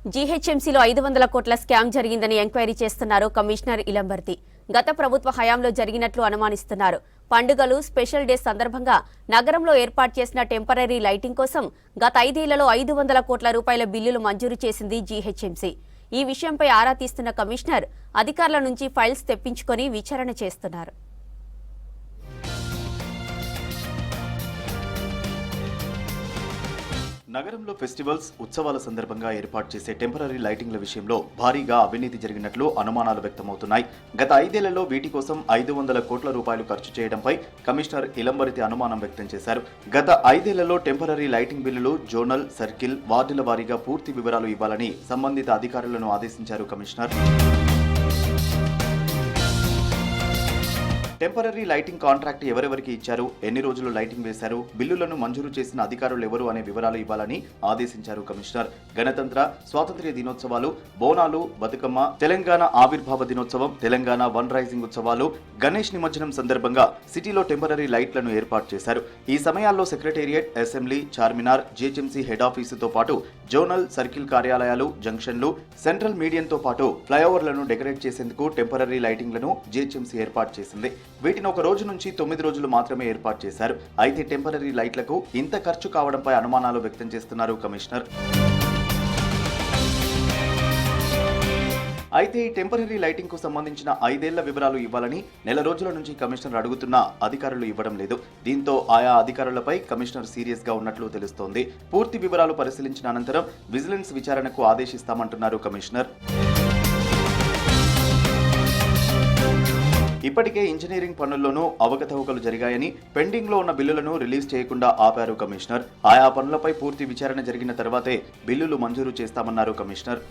జీహెచ్ఎంసీలో 500 కోట్ల స్కామ్ జరిగిందని ఎంక్వైరీ చేస్తున్నారు కమిషనర్ ఇలంబర్తి. గత ప్రభుత్వ హయాంలో జరిగినట్లు అనుమానిస్తున్నారు. పండుగలు, స్పెషల్ డేస్ సందర్భంగా నగరంలో ఏర్పాటు చేసిన టెంపరరీ లైటింగ్ కోసం గత 5 ఏళ్లలో 500 కోట్ల రూపాయల బిల్లులు మంజూరు చేసింది జీహెచ్ఎంసీ. ఈ విషయంపై ఆరా తీస్తున్న కమిషనర్ అధికారుల నుంచి ఫైల్స్ తెప్పించుకొని విచారణ చేస్తున్నారు. నగరంలో ఫెస్టివల్స్, ఉత్సవాల సందర్భంగా ఏర్పాటు చేసే టెంపరరీ లైటింగ్ల విషయంలో భారీగా అవినీతి జరిగినట్లు అనుమానాలు వ్యక్తమవుతున్నాయి. గత 5 ఏళ్లలో వీటి కోసం 500 కోట్ల రూపాయలు ఖర్చు చేయడంపై కమిషనర్ ఇలంబరితి అనుమానం వ్యక్తం చేశారు. గత 5 ఏళ్లలో టెంపరరీ లైటింగ్ బిల్లులు జోనల్, సర్కిల్, వార్డుల వారీగా పూర్తి వివరాలు ఇవ్వాలని సంబంధిత అధికారులను ఆదేశించారు కమిషనర్. టెంపరరీ లైటింగ్ కాంట్రాక్ట్ ఎవరెవరికి ఇచ్చారు, ఎన్ని రోజులు లైటింగ్ వేశారు, బిల్లులను మంజూరు చేసిన అధికారులు ఎవరు అనే వివరాలు ఇవ్వాలని ఆదేశించారు కమిషనర్. గణతంత్ర, స్వాతంత్ర్య దినోత్సవాలు, బోనాలు, బతుకమ్మ, తెలంగాణ ఆవిర్భావ దినోత్సవం, తెలంగాణ వన్ రైజింగ్ ఉత్సవాలు, గణేష్ నిమజ్జనం సందర్భంగా సిటీలో టెంపరరీ లైట్లను ఏర్పాటు చేశారు. ఈ సమయాల్లో secretariat, assembly, Charminar, GHMC head ఆఫీసుతో పాటు జోనల్, సర్కిల్ కార్యాలయాలు, జంక్షన్లు, సెంట్రల్ మీడియంతో పాటు ఫ్లైఓవర్లను డెకరేట్ చేసేందుకు టెంపరరీ లైటింగ్లను జీహెచ్ఎంసీ ఏర్పాటు చేసింది. వీటిని 1 రోజు నుంచి 9 రోజులు మాత్రమే ఏర్పాటు చేశారు. అయితే టెంపరరీ లైట్లకు ఇంత ఖర్చు కావడంపై అనుమానాలు వ్యక్తం చేస్తున్నారు కమిషనర్. అయితే ఈ టెంపరరీ లైటింగ్ కు సంబంధించిన 5 ఏళ్ల వివరాలు ఇవ్వాలని నెల రోజుల నుంచి కమిషనర్ అడుగుతున్నా అధికారులు ఇవ్వడం లేదు. దీంతో ఆయా అధికారులపై కమిషనర్ సీరియస్ గా ఉన్నట్లు తెలుస్తోంది. పూర్తి వివరాలు పరిశీలించిన అనంతరం విజిలెన్స్ విచారణకు ఆదేశిస్తామంటున్నారు కమిషనర్. ఇప్పటికే ఇంజనీరింగ్ పనుల్లోనూ అవకతవకలు జరిగాయని, పెండింగ్ లో ఉన్న బిల్లులను రిలీజ్ చేయకుండా ఆపారు కమిషనర్. ఆయా పనులపై పూర్తి విచారణ జరిగిన తర్వాతే బిల్లులు మంజూరు చేస్తామన్నారు కమిషనర్.